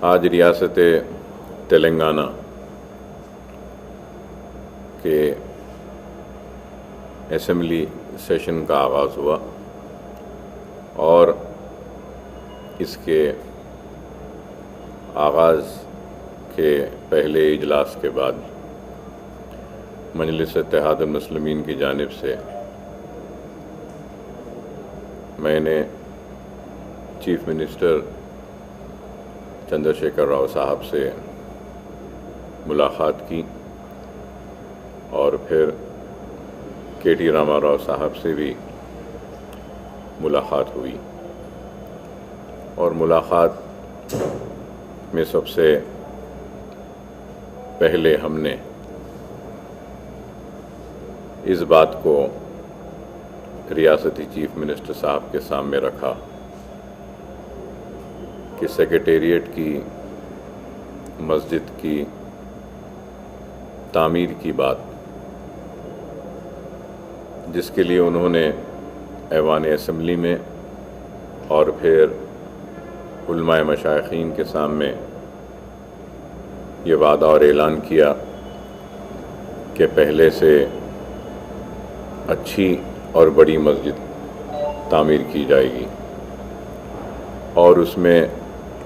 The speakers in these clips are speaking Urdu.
آج ریاست تلنگانہ کے اسمبلی سیشن کا آغاز ہوا اور اس کے آغاز کے پہلے اجلاس کے بعد مجلس اتحاد المسلمین کی جانب سے میں نے چیف منسٹر چندر شیکھر راؤ صاحب سے ملاقات کی اور پھر کے ٹی راما راؤ صاحب سے بھی ملاقات ہوئی اور ملاقات میں سب سے پہلے ہم نے اس بات کو ریاستی چیف منسٹر صاحب کے سامنے رکھا کہ سیکریٹریٹ کی مسجد کی تعمیر کی بات جس کے لیے انہوں نے ایوان اسمبلی میں اور پھر علماء مشائخین کے سامنے یہ وعدہ اور اعلان کیا کہ پہلے سے اچھی اور بڑی مسجد تعمیر کی جائے گی اور اس میں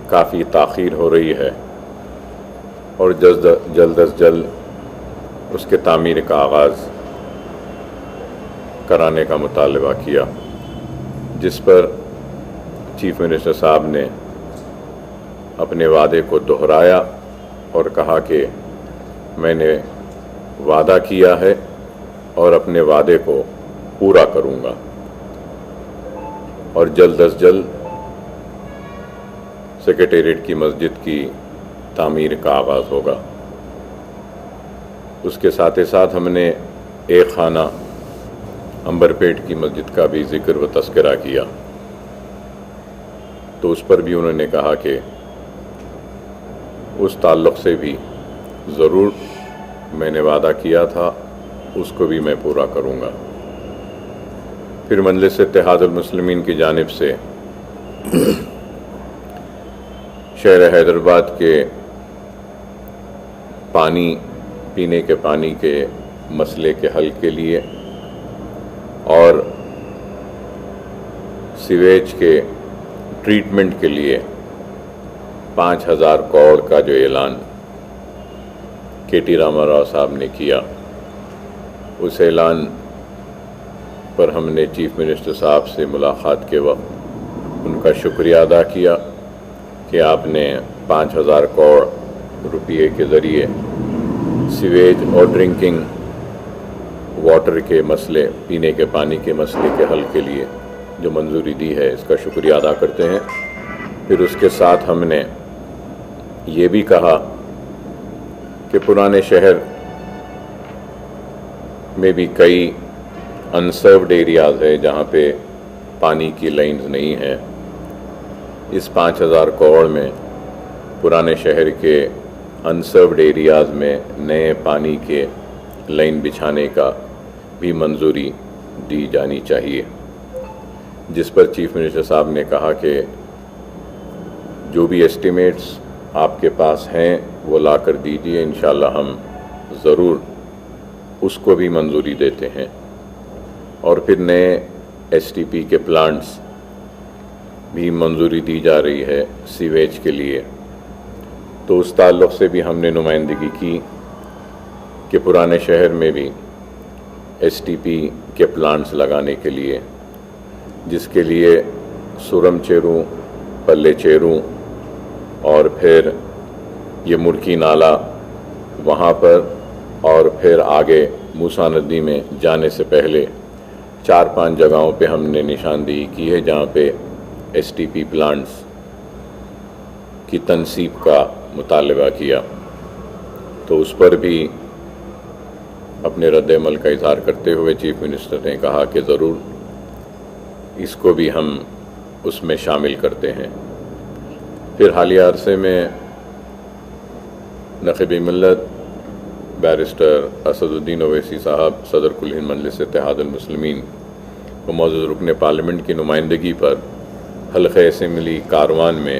کافی تاخیر ہو رہی ہے اور جلد از جلد اس کے تعمیر کا آغاز کرانے کا مطالبہ کیا، جس پر چیف منسٹر صاحب نے اپنے وعدے کو دہرایا اور کہا کہ میں نے وعدہ کیا ہے اور اپنے وعدے کو پورا کروں گا اور جلد از جلد سیکریٹریٹ کی مسجد کی تعمیر کا آغاز ہوگا۔ اس کے ساتھ ساتھ ہم نے ایک خانہ امبرپیٹ کی مسجد کا بھی ذکر و تذکرہ کیا، تو اس پر بھی انہوں نے کہا کہ اس تعلق سے بھی ضرور میں نے وعدہ کیا تھا اس کو بھی میں پورا کروں گا۔ پھر مجلس اتحاد المسلمین کی جانب سے شہر حیدرآباد کے پینے کے پانی کے مسئلے کے حل کے لیے اور سیویج کے ٹریٹمنٹ کے لیے 5,000 کروڑ کا جو اعلان کے ٹی راما راؤ صاحب نے کیا، اس اعلان پر ہم نے چیف منسٹر صاحب سے ملاقات کے وقت ان کا شکریہ ادا کیا کہ آپ نے 5,000 کروڑ روپے کے ذریعے سیویج اور ڈرنکنگ واٹر کے مسئلے، پینے کے پانی کے مسئلے کے حل کے لیے جو منظوری دی ہے، اس کا شکریہ ادا کرتے ہیں۔ پھر اس کے ساتھ ہم نے یہ بھی کہا کہ پرانے شہر میں بھی کئی انسروڈ ایریاز ہے جہاں پہ پانی کی لائنز نہیں ہیں۔ اس 5,000 کروڑ میں پرانے شہر کے انسروڈ ایریاز میں نئے پانی کے لائن بچھانے کا بھی منظوری دی جانی چاہیے، جس پر چیف منسٹر صاحب نے کہا کہ جو بھی ایسٹیمیٹس آپ کے پاس ہیں وہ لا کر دیجیے، انشاءاللہ ہم ضرور اس کو بھی منظوری دیتے ہیں۔ اور پھر نئے ایس ٹی پی کے پلانٹس بھی منظوری دی جا رہی ہے سیویج کے لیے، تو اس تعلق سے بھی ہم نے نمائندگی کی کہ پرانے شہر میں بھی ایس ٹی پی کے پلانٹس لگانے کے لیے، جس کے لیے سورم چیرو، پلے چیرو اور پھر یہ مرکی نالا وہاں پر اور پھر آگے موسیٰ ندی میں جانے سے پہلے 4-5 جگہوں پہ ہم نے نشاندہی کی ہے جہاں پہ ایس ٹی پی پلانٹس کی تنصیب کا مطالبہ کیا، تو اس پر بھی اپنے رد عمل کا اظہار کرتے ہوئے چیف منسٹر نے کہا کہ ضرور اس کو بھی ہم اس میں شامل کرتے ہیں۔ پھر حالیہ عرصے میں نقیب ملت بیرسٹر اسد الدین اویسی صاحب صدر کل ہند مجلس اتحاد المسلمین کو معزز رکن پارلیمنٹ کی نمائندگی پر حلقہ اسمبلی کاروان میں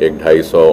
1-250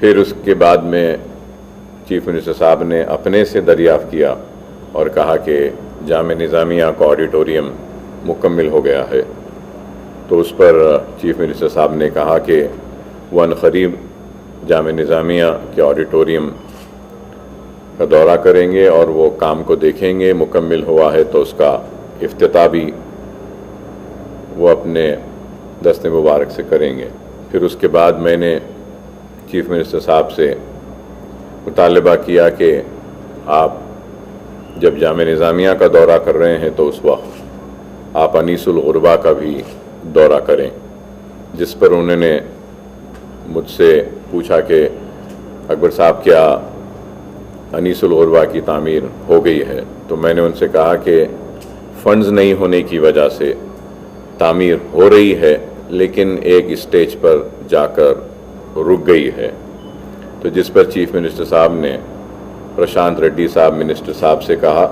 پھر اس کے بعد میں چیف منسٹر صاحب نے اپنے سے دریافت کیا اور کہا کہ جامعہ نظامیہ کا آڈیٹوریم مکمل ہو گیا ہے، تو اس پر چیف منسٹر صاحب نے کہا کہ وہ عنقریب جامعہ نظامیہ کے آڈیٹوریم کا دورہ کریں گے اور وہ کام کو دیکھیں گے، مکمل ہوا ہے تو اس کا افتتاح بھی وہ اپنے دست مبارک سے کریں گے۔ پھر اس کے بعد میں نے چیف منسٹر صاحب سے مطالبہ کیا کہ آپ جب جامعہ نظامیہ کا دورہ کر رہے ہیں تو اس وقت آپ انیس الغربا کا بھی دورہ کریں، جس پر انہوں نے مجھ سے پوچھا کہ اکبر صاحب کیا انیس الغربا کی تعمیر ہو گئی ہے؟ تو میں نے ان سے کہا کہ فنڈز نہیں ہونے کی وجہ سے تعمیر ہو رہی ہے، لیکن ایک اسٹیج پر جا کر رک گئی ہے۔ تو جس پر چیف منسٹر صاحب نے پرشانت ریڈی صاحب منسٹر صاحب سے کہا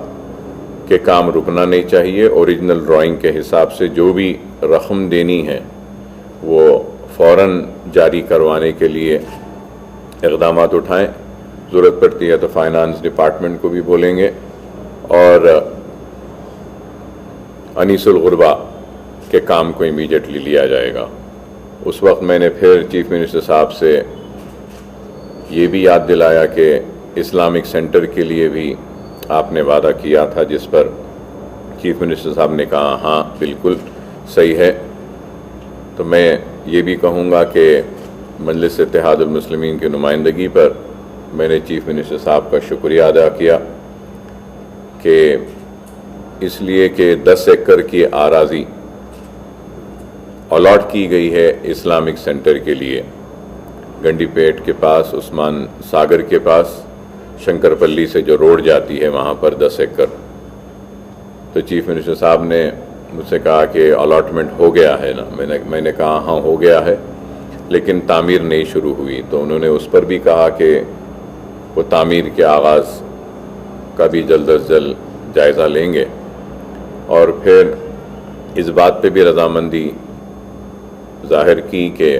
کہ کام رکنا نہیں چاہیے، اوریجنل ڈرائنگ کے حساب سے جو بھی رقم دینی ہے وہ فوراً جاری کروانے کے لیے اقدامات اٹھائیں، ضرورت پڑتی ہے تو فائنانس ڈپارٹمنٹ کو بھی بولیں گے، اور انیس الغربا کے کام کو امیڈیٹلی لیا جائے گا۔ اس وقت میں نے پھر چیف منسٹر صاحب سے یہ بھی یاد دلایا کہ اسلامک سینٹر کے لیے بھی آپ نے وعدہ کیا تھا، جس پر چیف منسٹر صاحب نے کہا ہاں بالکل صحیح ہے۔ تو میں یہ بھی کہوں گا کہ مجلس اتحاد المسلمین کی نمائندگی پر میں نے چیف منسٹر صاحب کا شکریہ ادا کیا کہ اس لیے کہ 10 ایکڑ کی اراضی الاٹ کی گئی ہے اسلامک سینٹر کے لیے، گنڈی پیٹ کے پاس، عثمان ساگر کے پاس، شنکر پلی سے جو روڈ جاتی ہے وہاں پر 10 ایکڑ۔ تو چیف منسٹر صاحب نے مجھ سے کہا کہ الاٹمنٹ ہو گیا ہے نا؟ میں نے کہا ہاں ہو گیا ہے، لیکن تعمیر نہیں شروع ہوئی۔ تو انہوں نے اس پر بھی کہا کہ وہ تعمیر کے آغاز کا بھی جلد از جلد جائزہ لیں گے، اور پھر اس بات پہ بھی رضامندی ظاہر کی کہ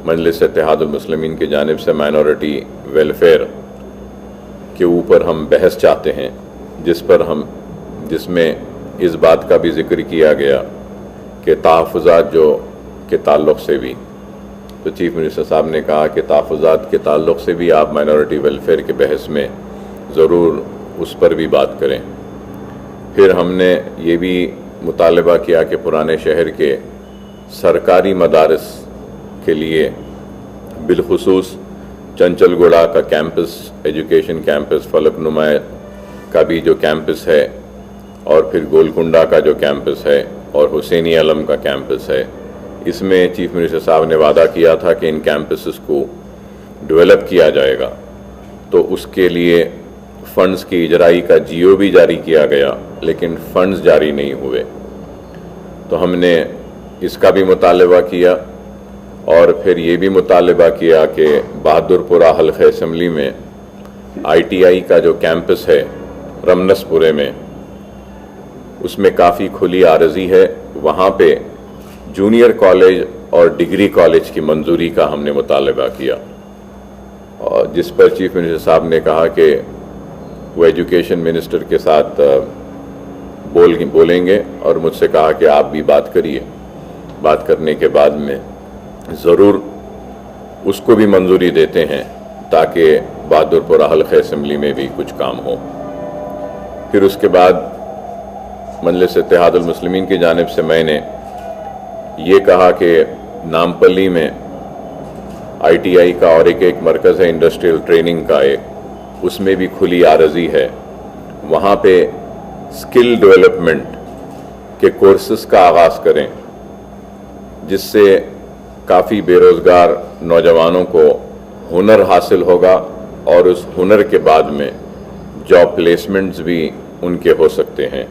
مجلس اتحاد المسلمین کی جانب سے مائنورٹی ویلفیئر کے اوپر ہم بحث چاہتے ہیں، جس میں اس بات کا بھی ذکر کیا گیا کہ تحفظات جو کے تعلق سے بھی، تو چیف منسٹر صاحب نے کہا کہ تحفظات کے تعلق سے بھی آپ مائنورٹی ویلفیئر کے بحث میں ضرور اس پر بھی بات کریں۔ پھر ہم نے یہ بھی مطالبہ کیا کہ پرانے شہر کے سرکاری مدارس کے لیے بالخصوص چنچل گوڑا کا کیمپس، ایجوکیشن کیمپس، فلک نما کا بھی جو کیمپس ہے، اور پھر گولکنڈا کا جو کیمپس ہے، اور حسینی علم کا کیمپس ہے، اس میں چیف منسٹر صاحب نے وعدہ کیا تھا کہ ان کیمپسز کو ڈیولپ کیا جائے گا۔ تو اس کے لیے فنڈز کی اجرائی کا جیو بھی جاری کیا گیا، لیکن فنڈز جاری نہیں ہوئے۔ تو ہم نے اس کا بھی مطالبہ کیا، اور پھر یہ بھی مطالبہ کیا کہ بہادر پورہ حلقہ اسمبلی میں آئی ٹی آئی کا جو کیمپس ہے رمنس پورے میں، اس میں کافی کھلی عارضی ہے، وہاں پہ جونیئر کالج اور ڈگری کالج کی منظوری کا ہم نے مطالبہ کیا، اور جس پر چیف منسٹر صاحب نے کہا کہ وہ ایجوکیشن منسٹر کے ساتھ بولیں گے، اور مجھ سے کہا کہ آپ بھی بات کریے، بات کرنے کے بعد میں ضرور اس کو بھی منظوری دیتے ہیں تاکہ بہادر پورہ حلقہ اسمبلی میں بھی کچھ کام ہو۔ پھر اس کے بعد مجلس اتحاد المسلمین کی جانب سے میں نے یہ کہا کہ نامپلی میں آئی ٹی آئی کا اور ایک مرکز ہے انڈسٹریل ٹریننگ کا، اس میں بھی کھلی عارضی ہے، وہاں پہ اسکل ڈیولپمنٹ کے کورسز کا آغاز کریں، جس سے کافی بے روزگار نوجوانوں کو ہنر حاصل ہوگا، اور اس ہنر کے بعد میں جاب پلیسمنٹس بھی ان کے ہو سکتے ہیں۔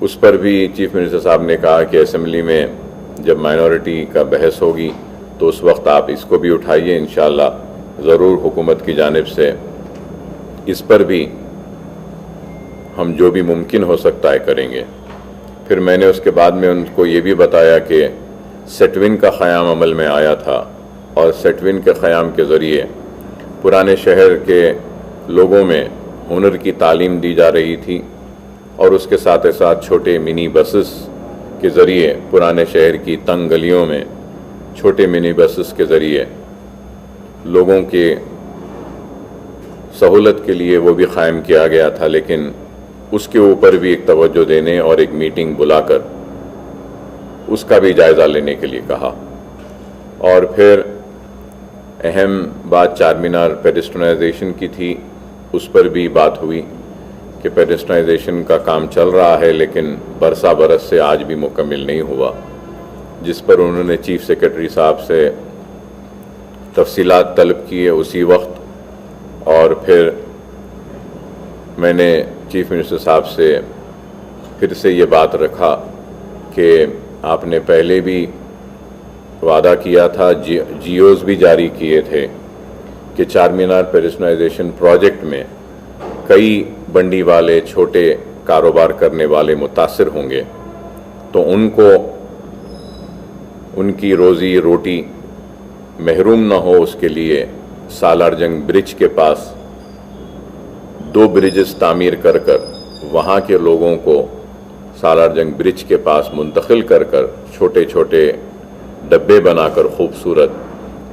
اس پر بھی چیف منسٹر صاحب نے کہا کہ اسمبلی میں جب مائنورٹی کا بحث ہوگی تو اس وقت آپ اس کو بھی اٹھائیے، انشاءاللہ ضرور حکومت کی جانب سے اس پر بھی ہم جو بھی ممکن ہو سکتا ہے کریں گے۔ پھر میں نے اس کے بعد میں ان کو یہ بھی بتایا کہ سیٹوین کا قیام عمل میں آیا تھا، اور سیٹون کے قیام کے ذریعے پرانے شہر کے لوگوں میں ہنر کی تعلیم دی جا رہی تھی، اور اس کے ساتھ ساتھ چھوٹے منی بسز کے ذریعے پرانے شہر کی تنگ گلیوں میں چھوٹے منی بسز کے ذریعے لوگوں کے سہولت کے لیے وہ بھی قائم کیا گیا تھا، لیکن اس کے اوپر بھی ایک توجہ دینے اور ایک میٹنگ بلا کر اس کا بھی جائزہ لینے کے لیے کہا۔ اور پھر اہم بات چار مینار پیڈسٹرائزیشن کی تھی، اس پر بھی بات ہوئی کہ پیڈسٹرائزیشن کا کام چل رہا ہے لیکن برسہ برس سے آج بھی مکمل نہیں ہوا، جس پر انہوں نے چیف سیکرٹری صاحب سے تفصیلات طلب کیے اسی وقت۔ اور پھر میں نے چیف منسٹر صاحب سے پھر سے یہ بات رکھا کہ آپ نے پہلے بھی وعدہ کیا تھا، جیوز بھی جاری کیے تھے کہ چار مینار پیڈسٹرائزیشن پروجیکٹ میں کئی بنڈی والے چھوٹے کاروبار کرنے والے متاثر ہوں گے، تو ان کو ان کی روزی روٹی محروم نہ ہو، اس کے لیے سالار جنگ برج کے پاس 2 برجز تعمیر کر وہاں کے لوگوں کو سالار جنگ برج کے پاس منتقل کر چھوٹے چھوٹے ڈبے بنا کر خوبصورت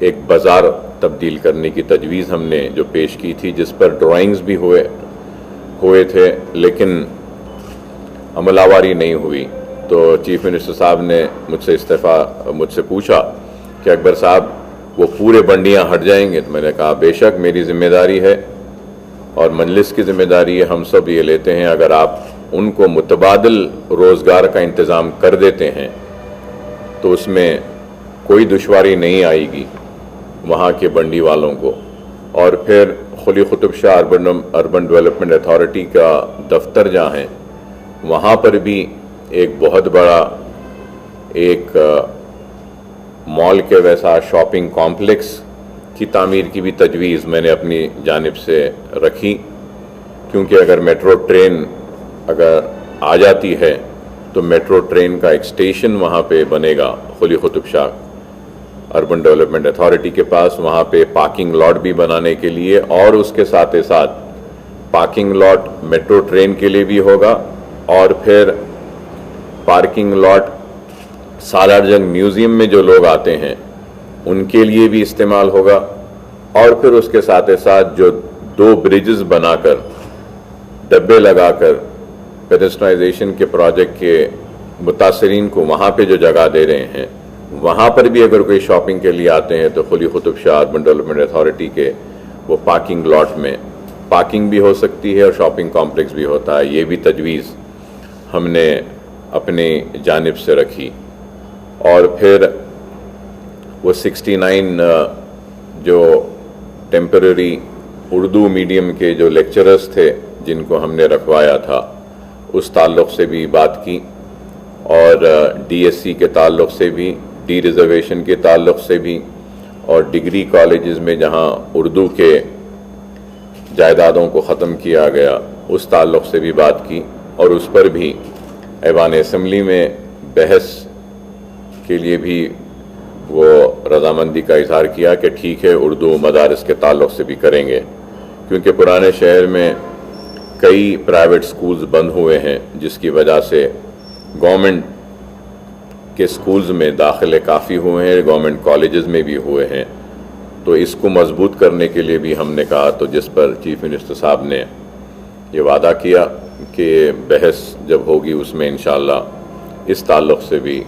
ایک بازار تبدیل کرنے کی تجویز ہم نے جو پیش کی تھی، جس پر ڈرائنگز بھی ہوئے تھے لیکن عمل آوری نہیں ہوئی۔ تو چیف منسٹر صاحب نے مجھ سے پوچھا کہ اکبر صاحب وہ پورے بنڈیاں ہٹ جائیں گے؟ تو میں نے کہا بے شک میری ذمہ داری ہے اور مجلس کی ذمہ داری ہے، ہم سب یہ لیتے ہیں، اگر آپ ان کو متبادل روزگار کا انتظام کر دیتے ہیں تو اس میں کوئی دشواری نہیں آئے گی وہاں کے بنڈی والوں کو۔ اور پھر Quli Qutb Shah urban development authority کا دفتر جہاں ہیں وہاں پر بھی ایک بہت بڑا ایک مال کے ویسا شاپنگ کمپلیکس کی تعمیر کی بھی تجویز میں نے اپنی جانب سے رکھی، کیونکہ اگر میٹرو ٹرین اگر آ جاتی ہے تو میٹرو ٹرین کا ایک اسٹیشن وہاں پہ بنے گا Quli Qutb Shah urban development authority کے پاس، وہاں پہ پارکنگ لاٹ بھی بنانے کے لیے، اور اس کے ساتھ پارکنگ لاٹ میٹرو ٹرین کے لیے بھی ہوگا، اور پھر پارکنگ لاٹ سالار جنگ میوزیم میں جو لوگ آتے ہیں ان کے لیے بھی استعمال ہوگا، اور پھر اس کے ساتھ جو 2 برجز بنا کر ڈبے لگا کر پیڈسٹرائزیشن کے پروجیکٹ کے متاثرین کو وہاں پہ جو جگہ دے رہے ہیں، وہاں پر بھی اگر کوئی شاپنگ کے لیے آتے ہیں تو Quli Qutb Shah urban development authority کے وہ پارکنگ لاٹ میں پارکنگ بھی ہو سکتی ہے اور شاپنگ کمپلیکس بھی ہوتا ہے۔ یہ بھی تجویز ہم نے اپنی جانب سے رکھی۔ اور پھر وہ 69 جو ٹیمپرری اردو میڈیم کے جو لیکچررز تھے جن کو ہم نے رکھوایا تھا، اس تعلق سے بھی بات کی، اور ڈی ایس سی کے تعلق سے بھی، ڈی ریزرویشن کے تعلق سے بھی، اور ڈگری کالجز میں جہاں اردو کے جائیدادوں کو ختم کیا گیا اس تعلق سے بھی بات کی، اور اس پر بھی ایوان اسمبلی میں بحث کے لیے بھی وہ رضامندی کا اظہار کیا کہ ٹھیک ہے اردو مدارس کے تعلق سے بھی کریں گے، کیونکہ پرانے شہر میں کئی پرائیویٹ سکولز بند ہوئے ہیں جس کی وجہ سے گورنمنٹ کے سکولز میں داخلے کافی ہوئے ہیں، گورنمنٹ کالجز میں بھی ہوئے ہیں، تو اس کو مضبوط کرنے کے لیے بھی ہم نے کہا، تو جس پر چیف منسٹر صاحب نے یہ وعدہ کیا کہ بحث جب ہوگی اس میں انشاءاللہ اس تعلق سے بھی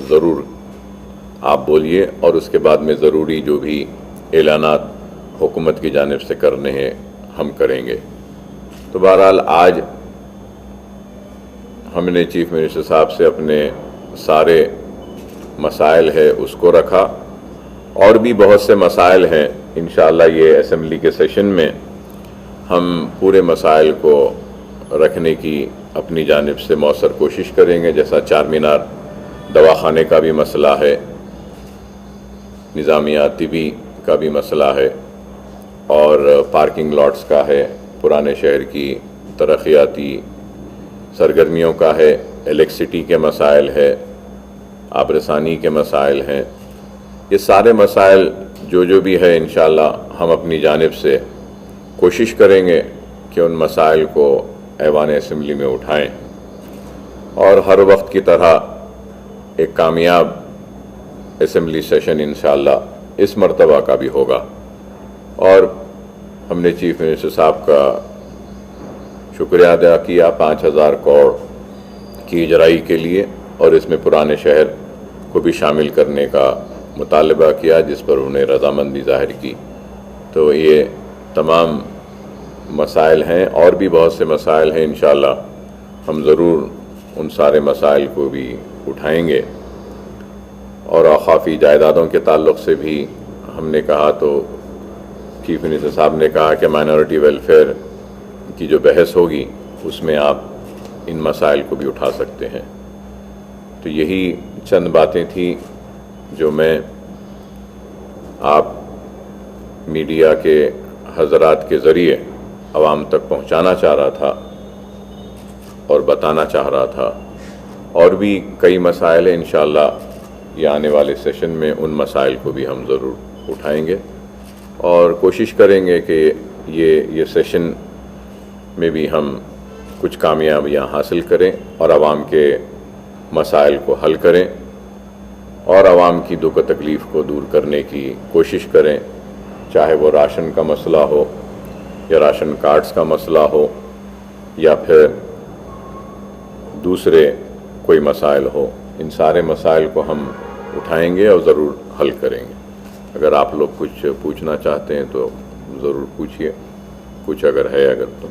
ضرور آپ بولیے، اور اس کے بعد میں ضروری جو بھی اعلانات حکومت کی جانب سے کرنے ہیں ہم کریں گے۔ تو بہرحال آج ہم نے چیف منسٹر صاحب سے اپنے سارے مسائل ہے اس کو رکھا، اور بھی بہت سے مسائل ہیں، انشاءاللہ یہ اسمبلی کے سیشن میں ہم پورے مسائل کو رکھنے کی اپنی جانب سے مؤثر کوشش کریں گے، جیسا چار مینار دواخانے کا بھی مسئلہ ہے، نظامیہ طبی کا بھی مسئلہ ہے، اور پارکنگ لاٹس کا ہے، پرانے شہر کی ترقیاتی سرگرمیوں کا ہے، الیکٹرسٹی کے مسائل ہے، آب رسانی کے مسائل ہیں، یہ سارے مسائل جو بھی ہے انشاءاللہ ہم اپنی جانب سے کوشش کریں گے کہ ان مسائل کو ایوان اسمبلی میں اٹھائیں اور ہر وقت کی طرح ایک کامیاب اسمبلی سیشن انشاءاللہ اس مرتبہ کا بھی ہوگا۔ اور ہم نے چیف منسٹر صاحب کا شکریہ ادا کیا 5,000 کروڑ کی اجرائی کے لیے، اور اس میں پرانے شہر کو بھی شامل کرنے کا مطالبہ کیا، جس پر انہوں نے رضامندی ظاہر کی۔ تو یہ تمام مسائل ہیں، اور بھی بہت سے مسائل ہیں، انشاءاللہ ہم ضرور ان سارے مسائل کو بھی اٹھائیں گے۔ اور اوقافی جائیدادوں کے تعلق سے بھی ہم نے کہا، تو چیف منسٹر صاحب نے کہا کہ مائنورٹی ویلفیئر کی جو بحث ہوگی اس میں آپ ان مسائل کو بھی اٹھا سکتے ہیں۔ تو یہی چند باتیں تھیں جو میں آپ میڈیا کے حضرات کے ذریعے عوام تک پہنچانا چاہ رہا تھا اور بتانا چاہ رہا تھا۔ اور بھی کئی مسائل ہیں، انشاءاللہ یہ آنے والے سیشن میں ان مسائل کو بھی ہم ضرور اٹھائیں گے، اور کوشش کریں گے کہ یہ سیشن میں بھی ہم کچھ کامیابیاں حاصل کریں اور عوام کے مسائل کو حل کریں، اور عوام کی دکھ و تکلیف کو دور کرنے کی کوشش کریں، چاہے وہ راشن کا مسئلہ ہو یا راشن کارڈز کا مسئلہ ہو یا پھر دوسرے کوئی مسائل ہو۔ ان سارے مسائل کو ہم اٹھائیں گے اور ضرور حل کریں گے۔ اگر آپ لوگ کچھ پوچھنا چاہتے ہیں تو ضرور پوچھیے، کچھ اگر ہے تو۔